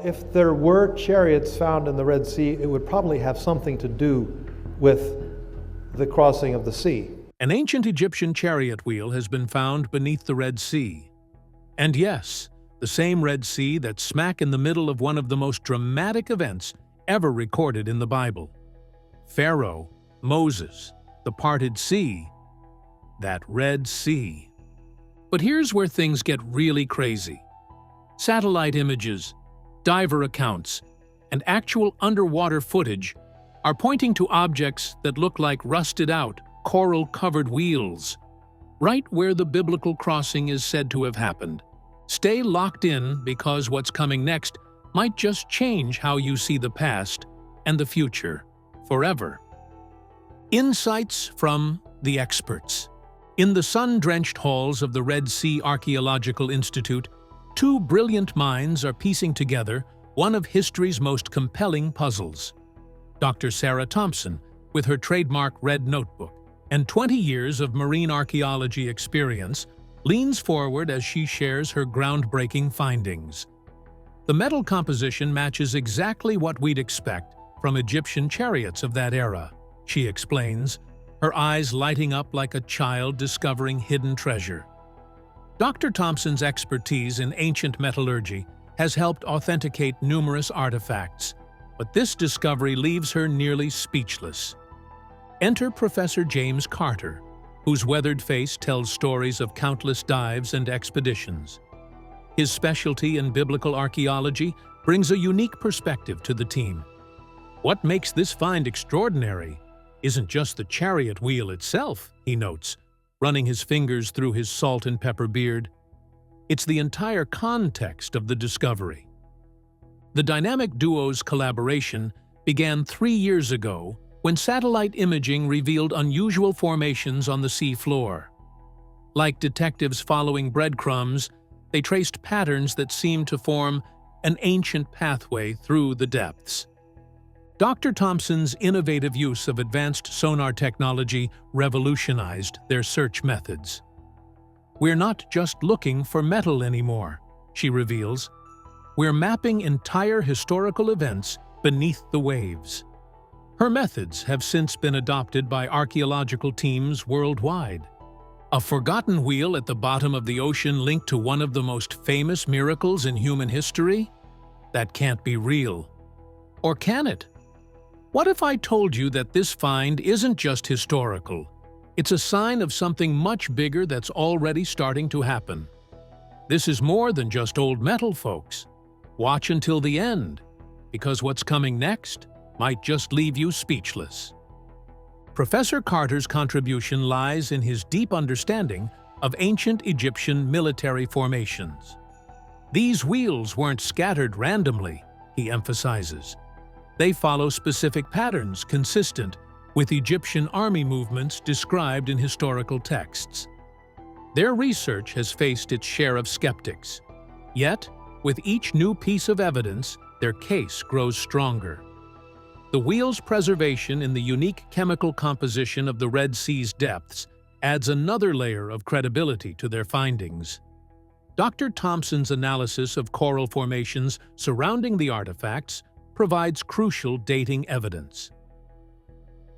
If there were chariots found in the Red Sea, it would probably have something to do with the crossing of the sea. An ancient Egyptian chariot wheel has been found beneath the Red Sea. And yes, the same Red Sea that's smack in the middle of one of the most dramatic events ever recorded in the Bible. Pharaoh, Moses, the parted sea, that Red Sea. But here's where things get really crazy. Satellite images, diver accounts, and actual underwater footage are pointing to objects that look like rusted-out, coral-covered wheels, right where the biblical crossing is said to have happened. Stay locked in because what's coming next might just change how you see the past and the future forever. Insights from the experts. In the sun-drenched halls of the Red Sea Archaeological Institute, two brilliant minds are piecing together one of history's most compelling puzzles. Dr. Sarah Thompson, with her trademark red notebook and 20 years of marine archaeology experience, leans forward as she shares her groundbreaking findings. The metal composition matches exactly what we'd expect from Egyptian chariots of that era, she explains, her eyes lighting up like a child discovering hidden treasure. Dr. Thompson's expertise in ancient metallurgy has helped authenticate numerous artifacts, but this discovery leaves her nearly speechless. Enter Professor James Carter, whose weathered face tells stories of countless dives and expeditions. His specialty in biblical archaeology brings a unique perspective to the team. What makes this find extraordinary isn't just the chariot wheel itself, he notes, running his fingers through his salt and pepper beard. It's the entire context of the discovery. The dynamic duo's collaboration began 3 years ago when satellite imaging revealed unusual formations on the sea floor. Like detectives following breadcrumbs, they traced patterns that seemed to form an ancient pathway through the depths. Dr. Thompson's innovative use of advanced sonar technology revolutionized their search methods. We're not just looking for metal anymore, she reveals. We're mapping entire historical events beneath the waves. Her methods have since been adopted by archaeological teams worldwide. A forgotten wheel at the bottom of the ocean linked to one of the most famous miracles in human history? That can't be real. Or can it? What if I told you that this find isn't just historical? It's a sign of something much bigger that's already starting to happen. This is more than just old metal, folks. Watch until the end, because what's coming next might just leave you speechless. Professor Carter's contribution lies in his deep understanding of ancient Egyptian military formations. These wheels weren't scattered randomly, he emphasizes. They follow specific patterns consistent with Egyptian army movements described in historical texts. Their research has faced its share of skeptics. Yet, with each new piece of evidence, their case grows stronger. The wheel's preservation in the unique chemical composition of the Red Sea's depths adds another layer of credibility to their findings. Dr. Thompson's analysis of coral formations surrounding the artifacts provides crucial dating evidence.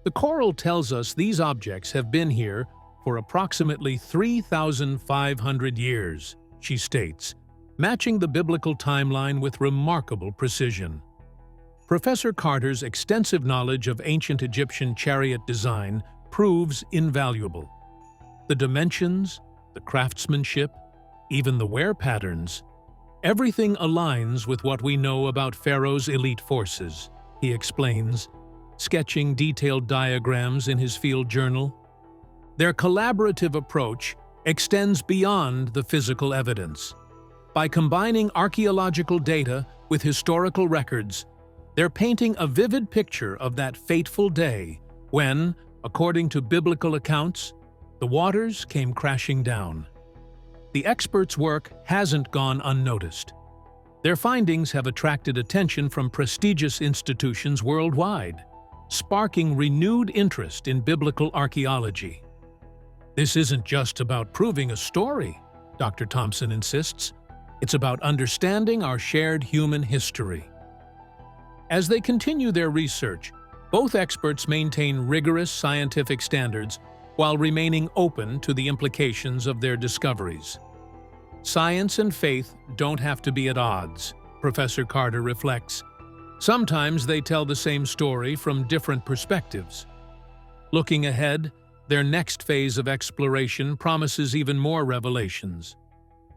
The coral tells us these objects have been here for approximately 3,500 years, she states, matching the biblical timeline with remarkable precision. Professor Carter's extensive knowledge of ancient Egyptian chariot design proves invaluable. The dimensions, the craftsmanship, even the wear patterns, everything aligns with what we know about Pharaoh's elite forces, he explains, sketching detailed diagrams in his field journal. Their collaborative approach extends beyond the physical evidence. By combining archaeological data with historical records, they're painting a vivid picture of that fateful day when, according to biblical accounts, the waters came crashing down. The experts' work hasn't gone unnoticed. Their findings have attracted attention from prestigious institutions worldwide, sparking renewed interest in biblical archaeology. This isn't just about proving a story, Dr. Thompson insists. It's about understanding our shared human history. As they continue their research, both experts maintain rigorous scientific standards while remaining open to the implications of their discoveries. Science and faith don't have to be at odds, Professor Carter reflects. Sometimes they tell the same story from different perspectives. Looking ahead, their next phase of exploration promises even more revelations.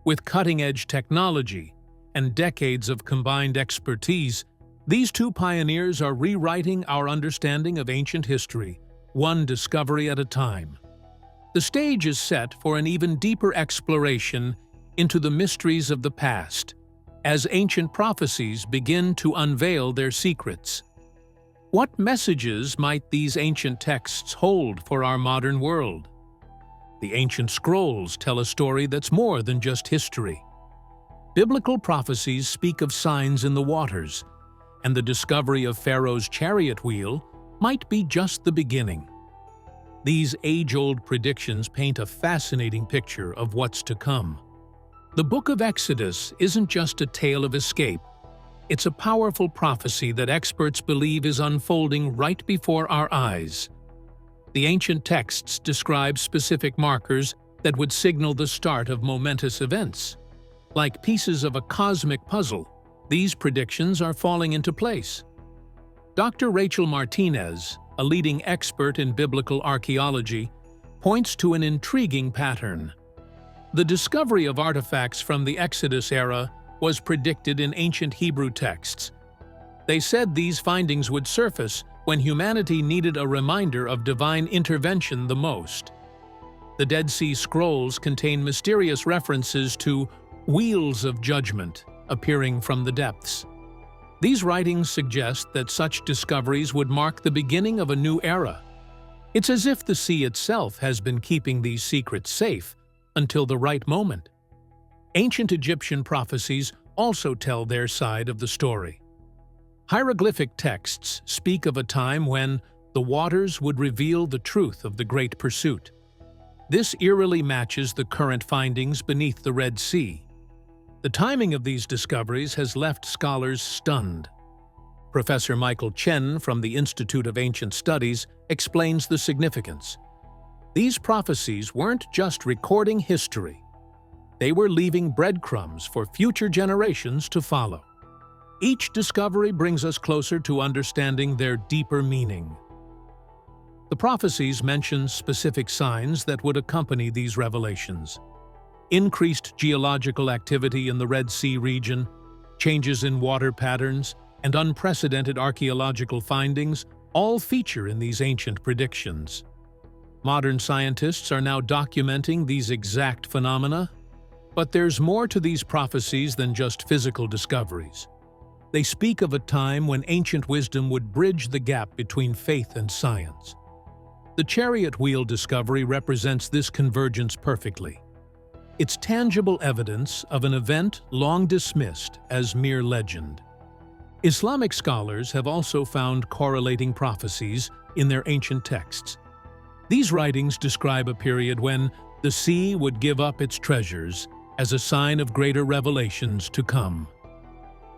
With cutting-edge technology and decades of combined expertise, these two pioneers are rewriting our understanding of ancient history, one discovery at a time. The stage is set for an even deeper exploration into the mysteries of the past, as ancient prophecies begin to unveil their secrets. What messages might these ancient texts hold for our modern world? The ancient scrolls tell a story that's more than just history. Biblical prophecies speak of signs in the waters, and the discovery of Pharaoh's chariot wheel might be just the beginning. These age-old predictions paint a fascinating picture of what's to come. The Book of Exodus isn't just a tale of escape. It's a powerful prophecy that experts believe is unfolding right before our eyes. The ancient texts describe specific markers that would signal the start of momentous events. Like pieces of a cosmic puzzle, these predictions are falling into place. Dr. Rachel Martinez, a leading expert in biblical archaeology, points to an intriguing pattern. The discovery of artifacts from the Exodus era was predicted in ancient Hebrew texts. They said these findings would surface when humanity needed a reminder of divine intervention the most. The Dead Sea Scrolls contain mysterious references to wheels of judgment appearing from the depths. These writings suggest that such discoveries would mark the beginning of a new era. It's as if the sea itself has been keeping these secrets safe until the right moment. Ancient Egyptian prophecies also tell their side of the story. Hieroglyphic texts speak of a time when the waters would reveal the truth of the Great Pursuit. This eerily matches the current findings beneath the Red Sea. The timing of these discoveries has left scholars stunned. Professor Michael Chen from the Institute of Ancient Studies explains the significance. These prophecies weren't just recording history. They were leaving breadcrumbs for future generations to follow. Each discovery brings us closer to understanding their deeper meaning. The prophecies mention specific signs that would accompany these revelations. Increased geological activity in the Red Sea region, changes in water patterns, and unprecedented archaeological findings all feature in these ancient predictions. Modern scientists are now documenting these exact phenomena, but there's more to these prophecies than just physical discoveries. They speak of a time when ancient wisdom would bridge the gap between faith and science. The chariot wheel discovery represents this convergence perfectly. It's tangible evidence of an event long dismissed as mere legend. Islamic scholars have also found correlating prophecies in their ancient texts. These writings describe a period when the sea would give up its treasures as a sign of greater revelations to come.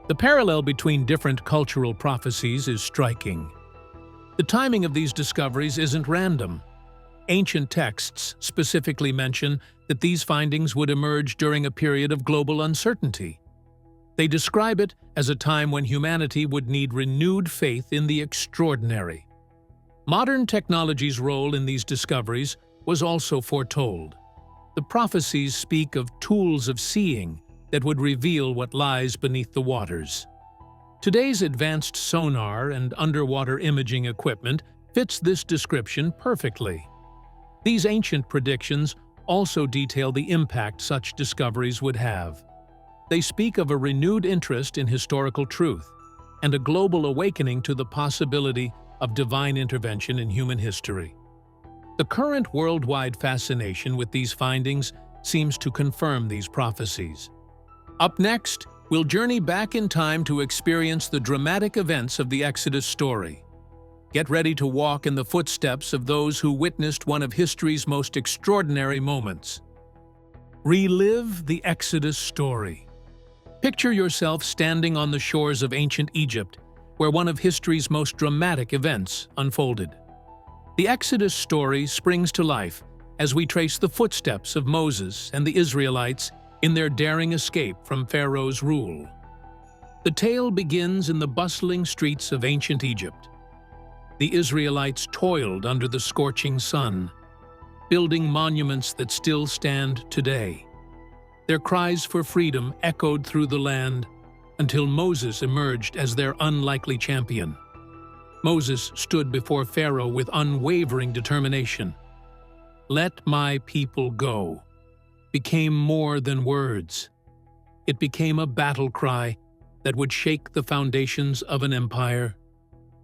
The parallel between different cultural prophecies is striking. The timing of these discoveries isn't random. Ancient texts specifically mention that these findings would emerge during a period of global uncertainty. They describe it as a time when humanity would need renewed faith in the extraordinary. Modern technology's role in these discoveries was also foretold. The prophecies speak of tools of seeing that would reveal what lies beneath the waters. Today's advanced sonar and underwater imaging equipment fits this description perfectly. These ancient predictions also detail the impact such discoveries would have. They speak of a renewed interest in historical truth and a global awakening to the possibility of divine intervention in human history. The current worldwide fascination with these findings seems to confirm these prophecies. Up next, we'll journey back in time to experience the dramatic events of the Exodus story. Get ready to walk in the footsteps of those who witnessed one of history's most extraordinary moments. Relive the Exodus story. Picture yourself standing on the shores of ancient Egypt, where one of history's most dramatic events unfolded. The Exodus story springs to life as we trace the footsteps of Moses and the Israelites in their daring escape from Pharaoh's rule. The tale begins in the bustling streets of ancient Egypt. The Israelites toiled under the scorching sun, building monuments that still stand today. Their cries for freedom echoed through the land until Moses emerged as their unlikely champion. Moses stood before Pharaoh with unwavering determination. "Let my people go," became more than words. It became a battle cry that would shake the foundations of an empire.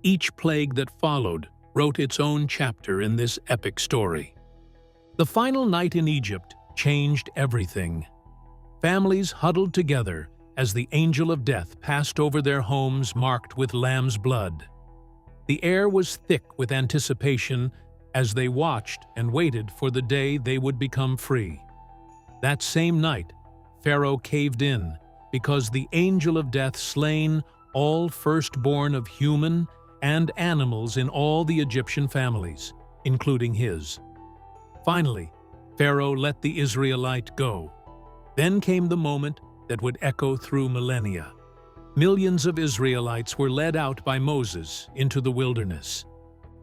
Each plague that followed wrote its own chapter in this epic story. The final night in Egypt changed everything. Families huddled together as the angel of death passed over their homes marked with lamb's blood. The air was thick with anticipation as they watched and waited for the day they would become free. That same night, Pharaoh caved in because the angel of death slain all firstborn of human and animals in all the Egyptian families, including his. Finally, Pharaoh let the Israelite go. Then came the moment that would echo through millennia. Millions of Israelites were led out by Moses into the wilderness.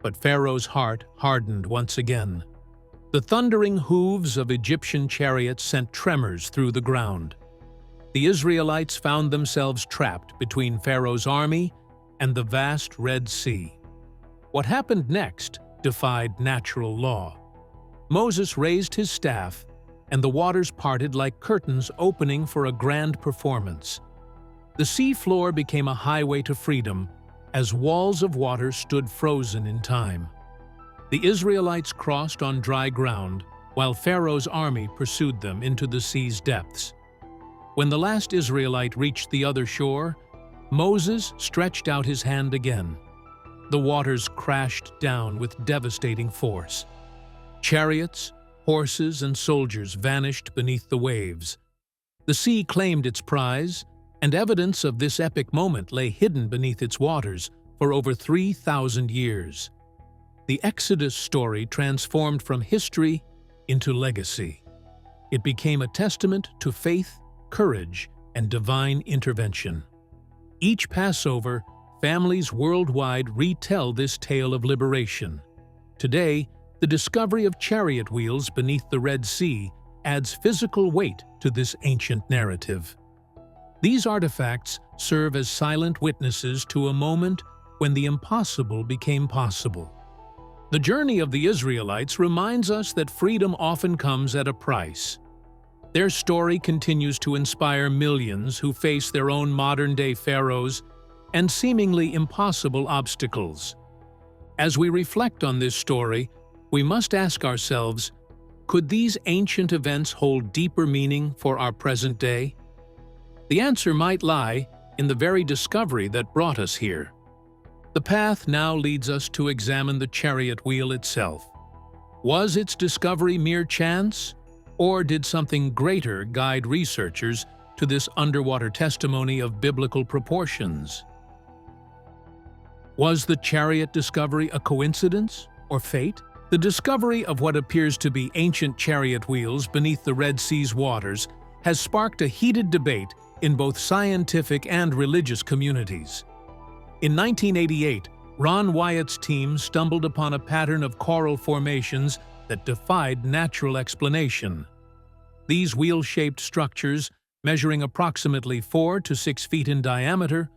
But Pharaoh's heart hardened once again. The thundering hooves of Egyptian chariots sent tremors through the ground. The Israelites found themselves trapped between Pharaoh's army and the vast Red Sea. What happened next defied natural law. Moses raised his staff, and the waters parted like curtains opening for a grand performance. The sea floor became a highway to freedom as walls of water stood frozen in time. The Israelites crossed on dry ground while Pharaoh's army pursued them into the sea's depths. When the last Israelite reached the other shore, Moses stretched out his hand again. The waters crashed down with devastating force. Chariots, horses, and soldiers vanished beneath the waves. The sea claimed its prize, and evidence of this epic moment lay hidden beneath its waters for over 3,000 years. The Exodus story transformed from history into legacy. It became a testament to faith, courage, and divine intervention. Each Passover, families worldwide retell this tale of liberation. Today, the discovery of chariot wheels beneath the Red Sea adds physical weight to this ancient narrative. These artifacts serve as silent witnesses to a moment when the impossible became possible. The journey of the Israelites reminds us that freedom often comes at a price. Their story continues to inspire millions who face their own modern-day pharaohs and seemingly impossible obstacles. As we reflect on this story, we must ask ourselves, could these ancient events hold deeper meaning for our present day? The answer might lie in the very discovery that brought us here. The path now leads us to examine the chariot wheel itself. Was its discovery mere chance, or did something greater guide researchers to this underwater testimony of biblical proportions? Was the chariot discovery a coincidence or fate? The discovery of what appears to be ancient chariot wheels beneath the Red Sea's waters has sparked a heated debate in both scientific and religious communities. In 1988, Ron Wyatt's team stumbled upon a pattern of coral formations that defied natural explanation. These wheel-shaped structures, measuring approximately 4 to 6 feet in diameter,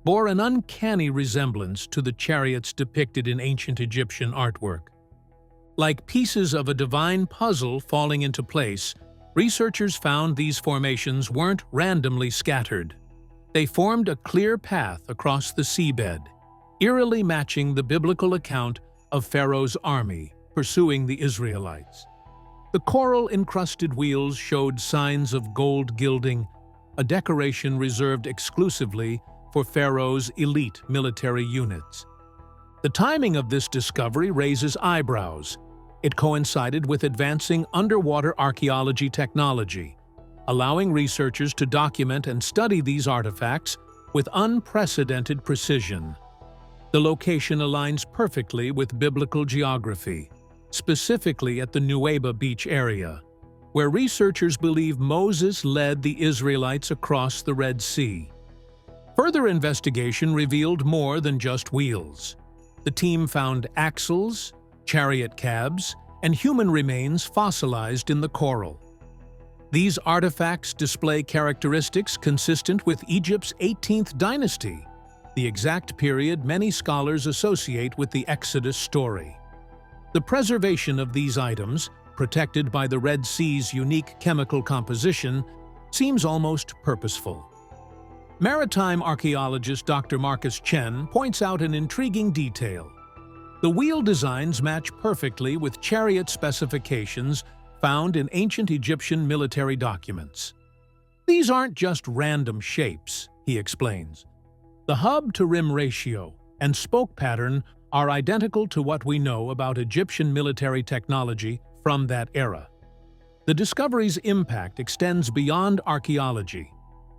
bore an uncanny resemblance to the chariots depicted in ancient Egyptian artwork. Like pieces of a divine puzzle falling into place, researchers found these formations weren't randomly scattered. They formed a clear path across the seabed, eerily matching the biblical account of Pharaoh's army pursuing the Israelites. The coral-encrusted wheels showed signs of gold gilding, a decoration reserved exclusively for Pharaoh's elite military units. The timing of this discovery raises eyebrows. It coincided with advancing underwater archaeology technology, allowing researchers to document and study these artifacts with unprecedented precision. The location aligns perfectly with biblical geography, specifically at the Nuweiba Beach area, where researchers believe Moses led the Israelites across the Red Sea. Further investigation revealed more than just wheels. The team found axles, chariot cabs, and human remains fossilized in the coral. These artifacts display characteristics consistent with Egypt's 18th dynasty, the exact period many scholars associate with the Exodus story. The preservation of these items, protected by the Red Sea's unique chemical composition, seems almost purposeful. Maritime archaeologist Dr. Marcus Chen points out an intriguing detail. The wheel designs match perfectly with chariot specifications found in ancient Egyptian military documents. These aren't just random shapes, he explains. The hub-to-rim ratio and spoke pattern are identical to what we know about Egyptian military technology from that era. The discovery's impact extends beyond archaeology.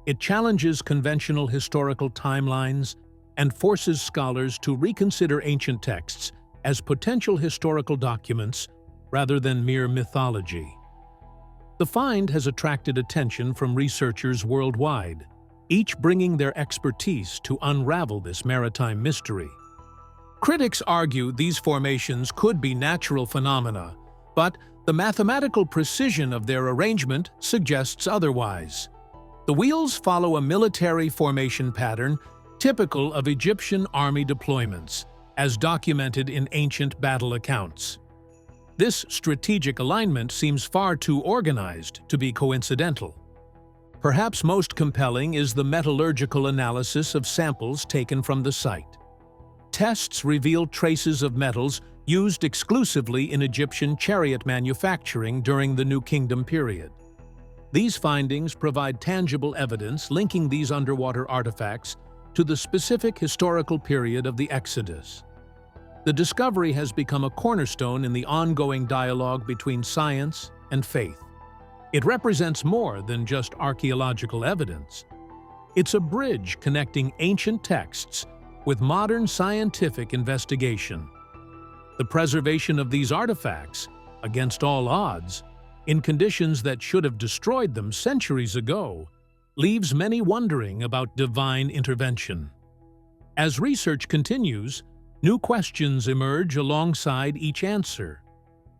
It challenges conventional historical timelines and forces scholars to reconsider ancient texts as potential historical documents rather than mere mythology. The find has attracted attention from researchers worldwide, each bringing their expertise to unravel this maritime mystery. Critics argue these formations could be natural phenomena, but the mathematical precision of their arrangement suggests otherwise. The wheels follow a military formation pattern typical of Egyptian army deployments, as documented in ancient battle accounts. This strategic alignment seems far too organized to be coincidental. Perhaps most compelling is the metallurgical analysis of samples taken from the site. Tests reveal traces of metals used exclusively in Egyptian chariot manufacturing during the New Kingdom period. These findings provide tangible evidence linking these underwater artifacts to the specific historical period of the Exodus. The discovery has become a cornerstone in the ongoing dialogue between science and faith. It represents more than just archaeological evidence. It's a bridge connecting ancient texts with modern scientific investigation. The preservation of these artifacts, against all odds, in conditions that should have destroyed them centuries ago, leaves many wondering about divine intervention. As research continues, new questions emerge alongside each answer.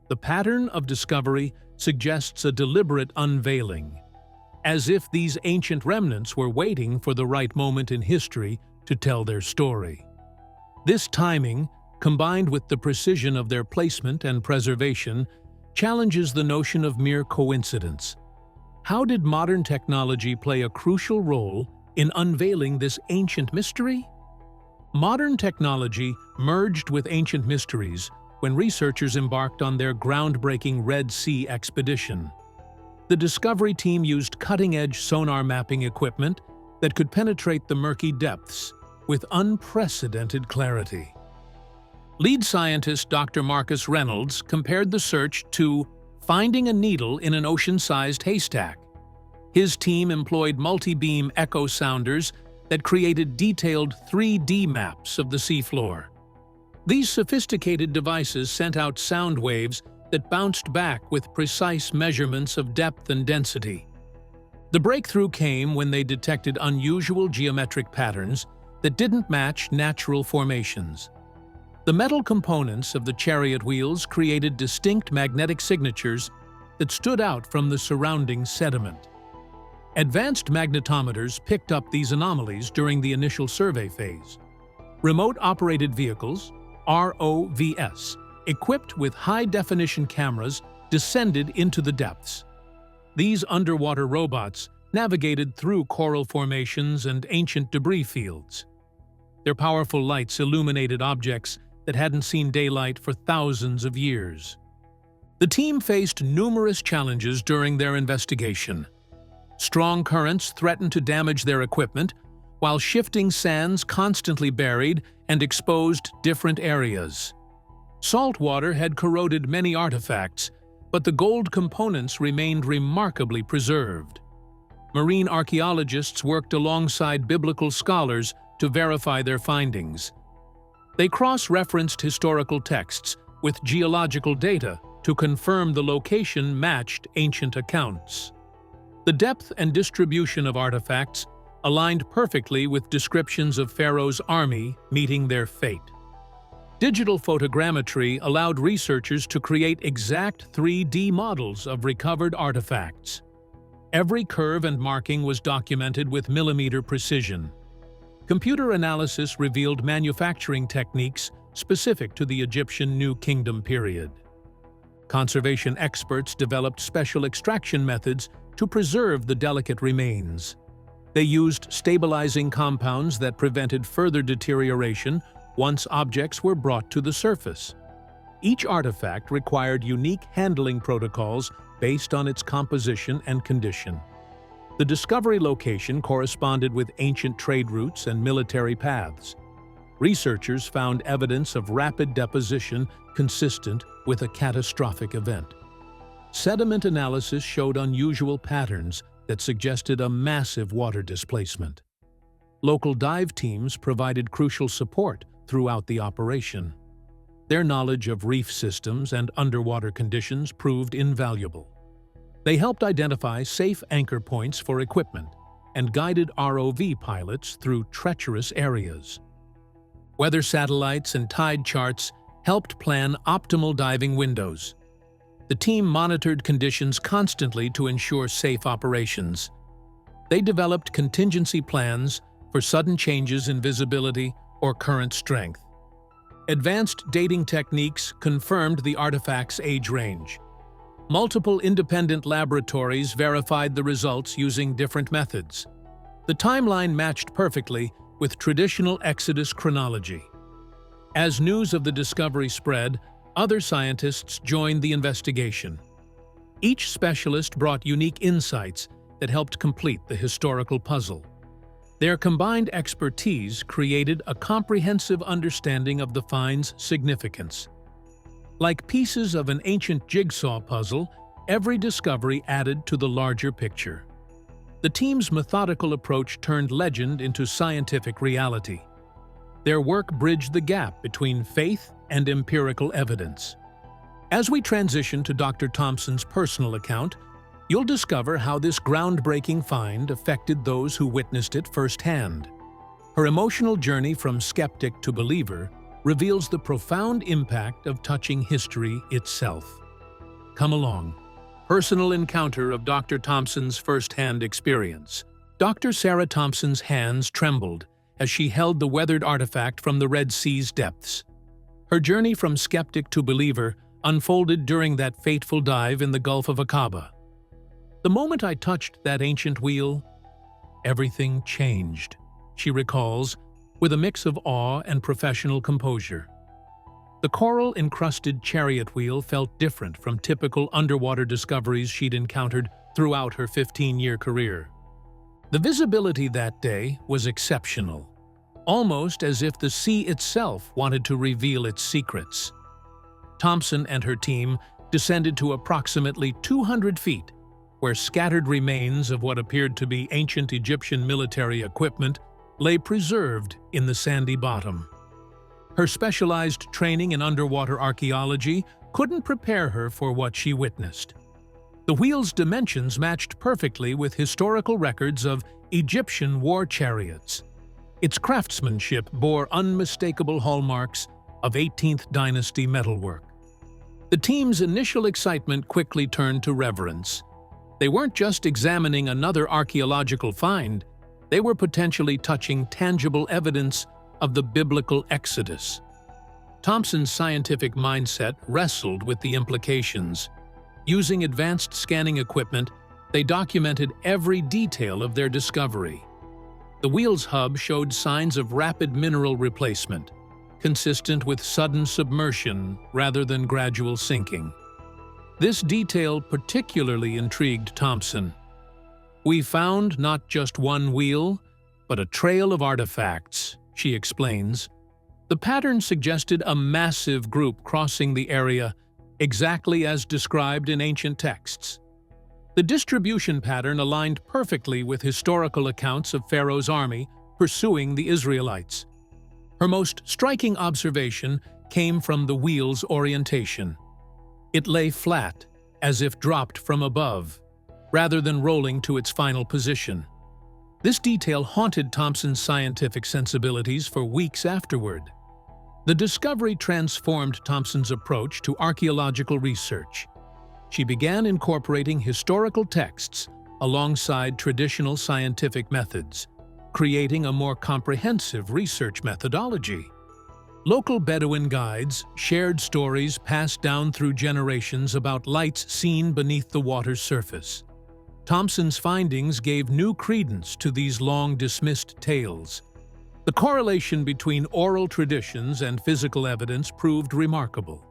The pattern of discovery suggests a deliberate unveiling, as if these ancient remnants were waiting for the right moment in history to tell their story. This timing, combined with the precision of their placement and preservation, challenges the notion of mere coincidence. How did modern technology play a crucial role in unveiling this ancient mystery? Modern technology merged with ancient mysteries when researchers embarked on their groundbreaking Red Sea expedition. The Discovery team used cutting-edge sonar mapping equipment that could penetrate the murky depths with unprecedented clarity. Lead scientist Dr. Marcus Reynolds compared the search to finding a needle in an ocean-sized haystack. His team employed multi-beam echo sounders that created detailed 3D maps of the seafloor. These sophisticated devices sent out sound waves that bounced back with precise measurements of depth and density. The breakthrough came when they detected unusual geometric patterns that didn't match natural formations. The metal components of the chariot wheels created distinct magnetic signatures that stood out from the surrounding sediment. Advanced magnetometers picked up these anomalies during the initial survey phase. Remote-operated vehicles, ROVs, equipped with high-definition cameras, descended into the depths. These underwater robots navigated through coral formations and ancient debris fields. Their powerful lights illuminated objects that hadn't seen daylight for thousands of years. The team faced numerous challenges during their investigation. Strong currents threatened to damage their equipment, while shifting sands constantly buried and exposed different areas. Salt water had corroded many artifacts, but the gold components remained remarkably preserved. Marine archaeologists worked alongside biblical scholars to verify their findings. They cross-referenced historical texts with geological data to confirm the location matched ancient accounts. The depth and distribution of artifacts aligned perfectly with descriptions of Pharaoh's army meeting their fate. Digital photogrammetry allowed researchers to create exact 3D models of recovered artifacts. Every curve and marking was documented with millimeter precision. Computer analysis revealed manufacturing techniques specific to the Egyptian New Kingdom period. Conservation experts developed special extraction methods to preserve the delicate remains. They used stabilizing compounds that prevented further deterioration once objects were brought to the surface. Each artifact required unique handling protocols based on its composition and condition. The discovery location corresponded with ancient trade routes and military paths. Researchers found evidence of rapid deposition consistent with a catastrophic event. Sediment analysis showed unusual patterns that suggested a massive water displacement. Local dive teams provided crucial support throughout the operation. Their knowledge of reef systems and underwater conditions proved invaluable. They helped identify safe anchor points for equipment and guided ROV pilots through treacherous areas. Weather satellites and tide charts helped plan optimal diving windows. The team monitored conditions constantly to ensure safe operations. They developed contingency plans for sudden changes in visibility or current strength. Advanced dating techniques confirmed the artifact's age range. Multiple independent laboratories verified the results using different methods. The timeline matched perfectly with traditional Exodus chronology. As news of the discovery spread, other scientists joined the investigation. Each specialist brought unique insights that helped complete the historical puzzle. Their combined expertise created a comprehensive understanding of the find's significance. Like pieces of an ancient jigsaw puzzle, every discovery added to the larger picture. The team's methodical approach turned legend into scientific reality. Their work bridged the gap between faith and empirical evidence. As we transition to Dr. Thompson's personal account, you'll discover how this groundbreaking find affected those who witnessed it firsthand. Her emotional journey from skeptic to believer reveals the profound impact of touching history itself. Come along. Personal encounter of Dr. Thompson's first-hand experience. Dr. Sarah Thompson's hands trembled as she held the weathered artifact from the Red Sea's depths. Her journey from skeptic to believer unfolded during that fateful dive in the Gulf of Aqaba. The moment I touched that ancient wheel, everything changed, she recalls, with a mix of awe and professional composure. The coral-encrusted chariot wheel felt different from typical underwater discoveries she'd encountered throughout her 15-year career. The visibility that day was exceptional, almost as if the sea itself wanted to reveal its secrets. Thompson and her team descended to approximately 200 feet, where scattered remains of what appeared to be ancient Egyptian military equipment lay preserved in the sandy bottom. Her specialized training in underwater archaeology couldn't prepare her for what she witnessed. The wheel's dimensions matched perfectly with historical records of Egyptian war chariots. Its craftsmanship bore unmistakable hallmarks of 18th dynasty metalwork. The team's initial excitement quickly turned to reverence. They weren't just examining another archaeological find, they were potentially touching tangible evidence of the biblical Exodus. Thompson's scientific mindset wrestled with the implications. Using advanced scanning equipment, they documented every detail of their discovery. The wheel's hub showed signs of rapid mineral replacement, consistent with sudden submersion rather than gradual sinking. This detail particularly intrigued Thompson. "We found not just one wheel, but a trail of artifacts," she explains. The pattern suggested a massive group crossing the area exactly as described in ancient texts. The distribution pattern aligned perfectly with historical accounts of Pharaoh's army pursuing the Israelites. Her most striking observation came from the wheel's orientation. It lay flat, as if dropped from above, rather than rolling to its final position. This detail haunted Thompson's scientific sensibilities for weeks afterward. The discovery transformed Thompson's approach to archaeological research. She began incorporating historical texts alongside traditional scientific methods, creating a more comprehensive research methodology. Local Bedouin guides shared stories passed down through generations about lights seen beneath the water's surface. Thompson's findings gave new credence to these long-dismissed tales. The correlation between oral traditions and physical evidence proved remarkable.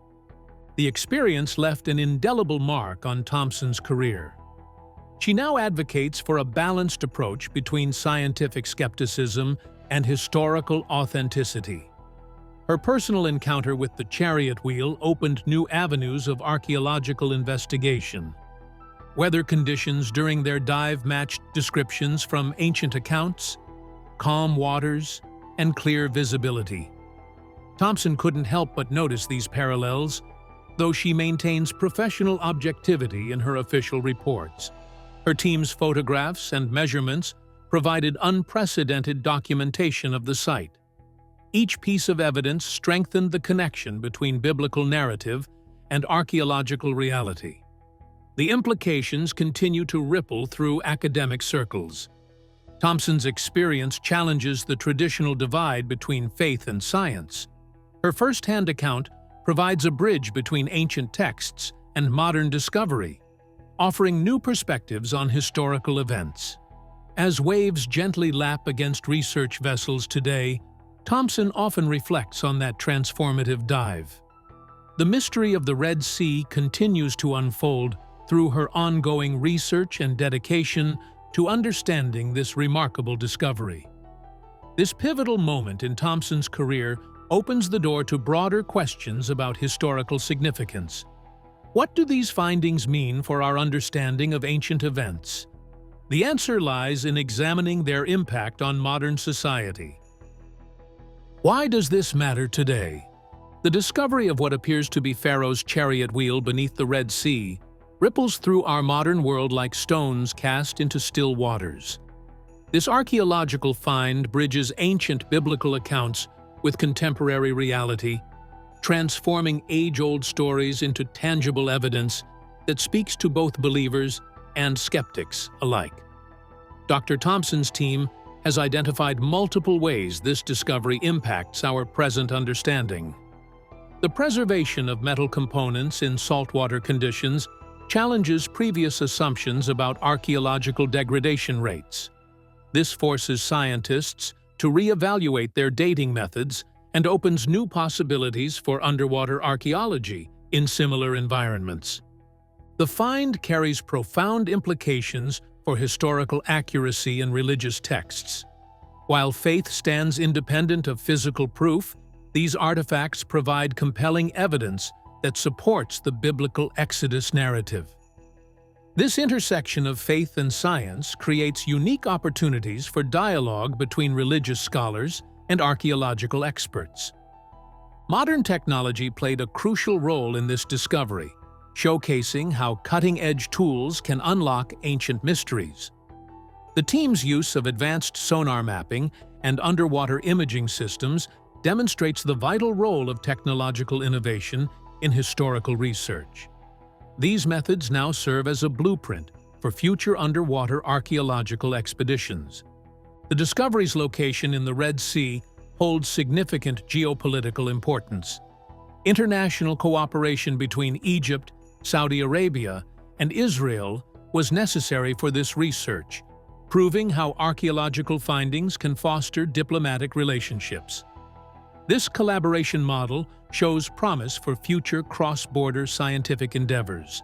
The experience left an indelible mark on Thompson's career. She now advocates for a balanced approach between scientific skepticism and historical authenticity. Her personal encounter with the Chariot wheel opened new avenues of archaeological investigation. Weather conditions during their dive matched descriptions from ancient accounts, calm waters, and clear visibility. Thompson couldn't help but notice these parallels, though she maintains professional objectivity in her official reports. Her team's photographs and measurements provided unprecedented documentation of the site. Each piece of evidence strengthened the connection between biblical narrative and archaeological reality. The implications continue to ripple through academic circles. Thompson's experience challenges the traditional divide between faith and science. Her first-hand account provides a bridge between ancient texts and modern discovery, offering new perspectives on historical events. As waves gently lap against research vessels today, Thompson often reflects on that transformative dive. The mystery of the Red Sea continues to unfold through her ongoing research and dedication to understanding this remarkable discovery. This pivotal moment in Thompson's career opens the door to broader questions about historical significance. What do these findings mean for our understanding of ancient events? The answer lies in examining their impact on modern society. Why does this matter today? The discovery of what appears to be Pharaoh's chariot wheel beneath the Red Sea ripples through our modern world like stones cast into still waters. This archaeological find bridges ancient biblical accounts with contemporary reality, transforming age-old stories into tangible evidence that speaks to both believers and skeptics alike. Dr. Thompson's team has identified multiple ways this discovery impacts our present understanding. The preservation of metal components in saltwater conditions challenges previous assumptions about archaeological degradation rates. This forces scientists to reevaluate their dating methods and opens new possibilities for underwater archaeology in similar environments. The find carries profound implications for historical accuracy in religious texts. While faith stands independent of physical proof, these artifacts provide compelling evidence that supports the biblical Exodus narrative. This intersection of faith and science creates unique opportunities for dialogue between religious scholars and archaeological experts. Modern technology played a crucial role in this discovery, showcasing how cutting-edge tools can unlock ancient mysteries. The team's use of advanced sonar mapping and underwater imaging systems demonstrates the vital role of technological innovation in historical research. These methods now serve as a blueprint for future underwater archaeological expeditions. The discovery's location in the Red Sea holds significant geopolitical importance. International cooperation between Egypt, Saudi Arabia, and Israel was necessary for this research, proving how archaeological findings can foster diplomatic relationships. This collaboration model shows promise for future cross-border scientific endeavors.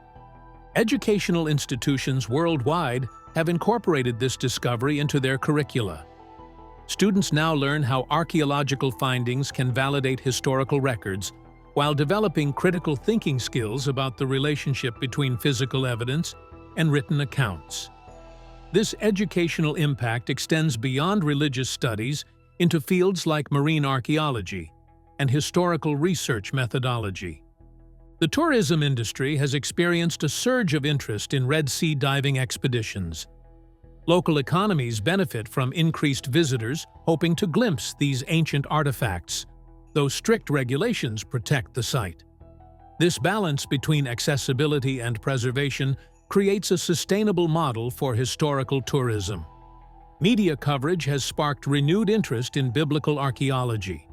Educational institutions worldwide have incorporated this discovery into their curricula. Students now learn how archaeological findings can validate historical records while developing critical thinking skills about the relationship between physical evidence and written accounts. This educational impact extends beyond religious studies into fields like marine archaeology and historical research methodology. The tourism industry has experienced a surge of interest in Red Sea diving expeditions. Local economies benefit from increased visitors hoping to glimpse these ancient artifacts, though strict regulations protect the site. This balance between accessibility and preservation creates a sustainable model for historical tourism. Media coverage has sparked renewed interest in biblical archaeology.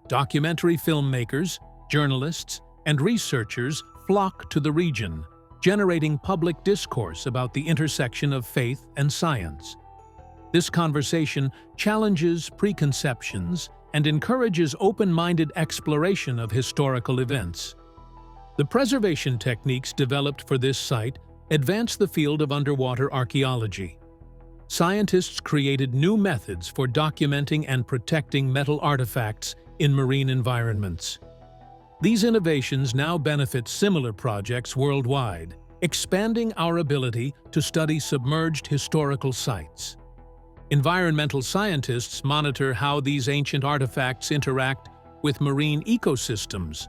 Documentary filmmakers, journalists, and researchers flock to the region, generating public discourse about the intersection of faith and science. This conversation challenges preconceptions and encourages open-minded exploration of historical events. The preservation techniques developed for this site advance the field of underwater archaeology. Scientists created new methods for documenting and protecting metal artifacts in marine environments. These innovations now benefit similar projects worldwide, expanding our ability to study submerged historical sites. Environmental scientists monitor how these ancient artifacts interact with marine ecosystems.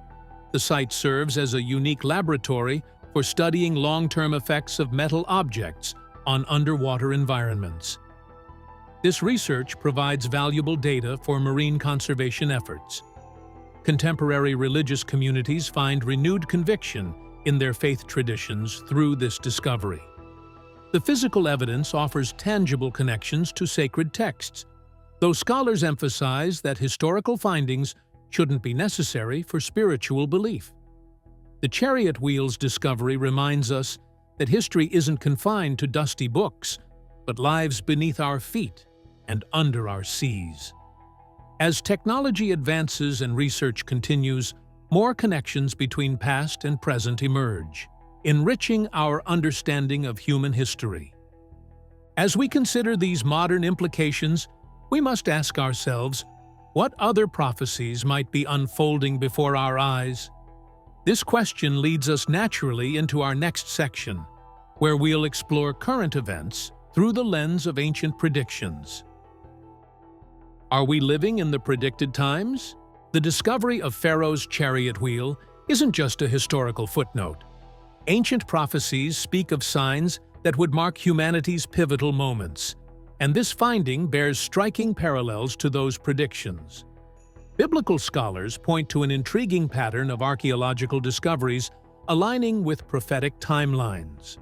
The site serves as a unique laboratory for studying long-term effects of metal objects on underwater environments. This research provides valuable data for marine conservation efforts. Contemporary religious communities find renewed conviction in their faith traditions through this discovery. The physical evidence offers tangible connections to sacred texts, though scholars emphasize that historical findings shouldn't be necessary for spiritual belief. The chariot wheel's discovery reminds us that history isn't confined to dusty books, but lives beneath our feet and under our seas. As technology advances and research continues, more connections between past and present emerge, enriching our understanding of human history. As we consider these modern implications, we must ask ourselves, what other prophecies might be unfolding before our eyes? This question leads us naturally into our next section, where we'll explore current events through the lens of ancient predictions. Are we living in the predicted times? The discovery of Pharaoh's chariot wheel isn't just a historical footnote. Ancient prophecies speak of signs that would mark humanity's pivotal moments, and this finding bears striking parallels to those predictions. Biblical scholars point to an intriguing pattern of archaeological discoveries aligning with prophetic timelines.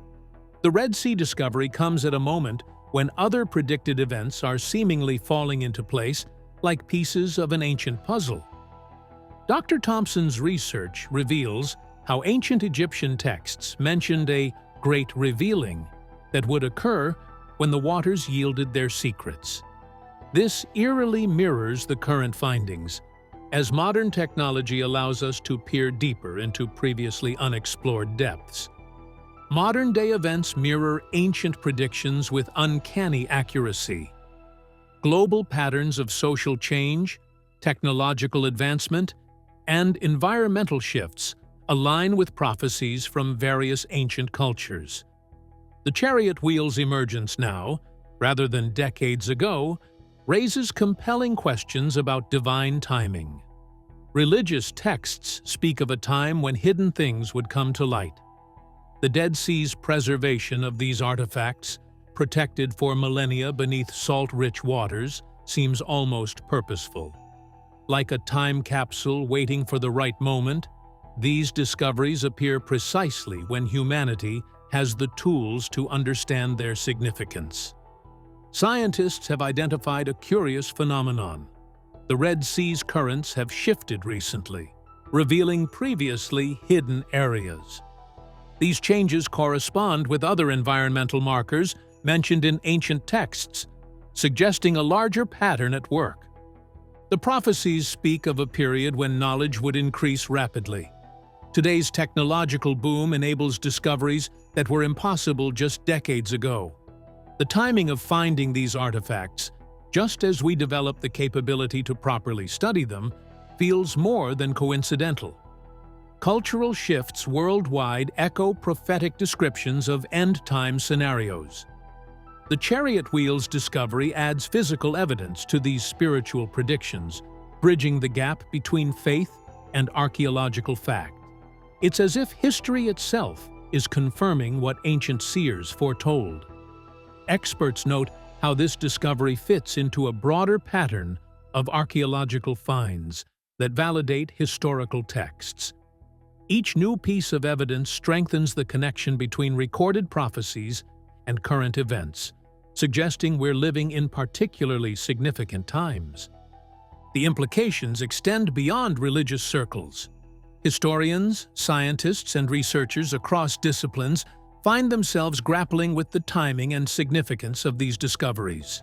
The Red Sea discovery comes at a moment when other predicted events are seemingly falling into place like pieces of an ancient puzzle. Dr. Thompson's research reveals how ancient Egyptian texts mentioned a great revealing that would occur when the waters yielded their secrets. This eerily mirrors the current findings, as modern technology allows us to peer deeper into previously unexplored depths. Modern-day events mirror ancient predictions with uncanny accuracy. Global patterns of social change, technological advancement, and environmental shifts align with prophecies from various ancient cultures. The chariot wheel's emergence now, rather than decades ago, raises compelling questions about divine timing. Religious texts speak of a time when hidden things would come to light. The Dead Sea's preservation of these artifacts, protected for millennia beneath salt-rich waters, seems almost purposeful. Like a time capsule waiting for the right moment, these discoveries appear precisely when humanity has the tools to understand their significance. Scientists have identified a curious phenomenon. The Red Sea's currents have shifted recently, revealing previously hidden areas. These changes correspond with other environmental markers mentioned in ancient texts, suggesting a larger pattern at work. The prophecies speak of a period when knowledge would increase rapidly. Today's technological boom enables discoveries that were impossible just decades ago. The timing of finding these artifacts, just as we develop the capability to properly study them, feels more than coincidental. cultural shifts worldwide echo prophetic descriptions of end-time scenarios. The chariot wheel's discovery adds physical evidence to these spiritual predictions, bridging the gap between faith and archaeological fact. It's as if history itself is confirming what ancient seers foretold. Experts note how this discovery fits into a broader pattern of archaeological finds that validate historical texts. Each new piece of evidence strengthens the connection between recorded prophecies and current events, suggesting we're living in particularly significant times. The implications extend beyond religious circles. Historians, scientists, and researchers across disciplines find themselves grappling with the timing and significance of these discoveries.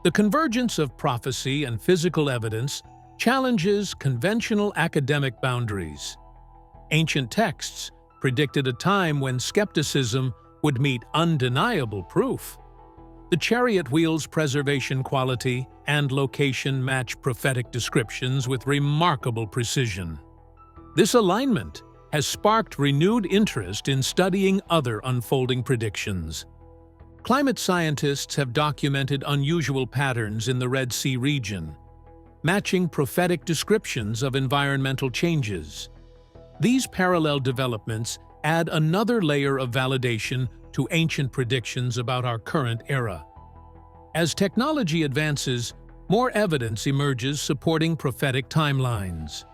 The convergence of prophecy and physical evidence challenges conventional academic boundaries. Ancient texts predicted a time when skepticism would meet undeniable proof. The chariot wheel's preservation quality and location match prophetic descriptions with remarkable precision. This alignment has sparked renewed interest in studying other unfolding predictions. Climate scientists have documented unusual patterns in the Red Sea region, matching prophetic descriptions of environmental changes. These parallel developments add another layer of validation to ancient predictions about our current era. As technology advances, more evidence emerges supporting prophetic timelines.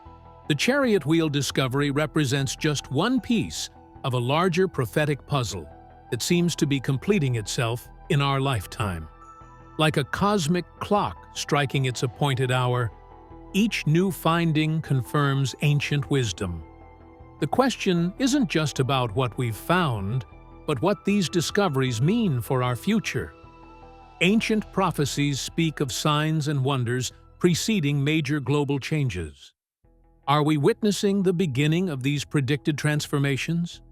The chariot wheel discovery represents just one piece of a larger prophetic puzzle that seems to be completing itself in our lifetime. Like a cosmic clock striking its appointed hour, each new finding confirms ancient wisdom. The question isn't just about what we've found, but what these discoveries mean for our future. Ancient prophecies speak of signs and wonders preceding major global changes. Are we witnessing the beginning of these predicted transformations?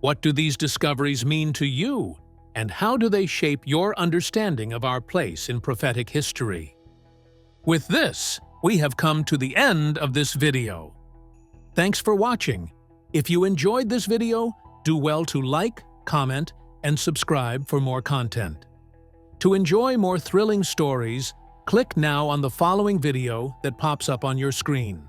What do these discoveries mean to you, and how do they shape your understanding of our place in prophetic history? With this, we have come to the end of this video. Thanks for watching. If you enjoyed this video, do well to like, comment, and subscribe for more content. To enjoy more thrilling stories, click now on the following video that pops up on your screen.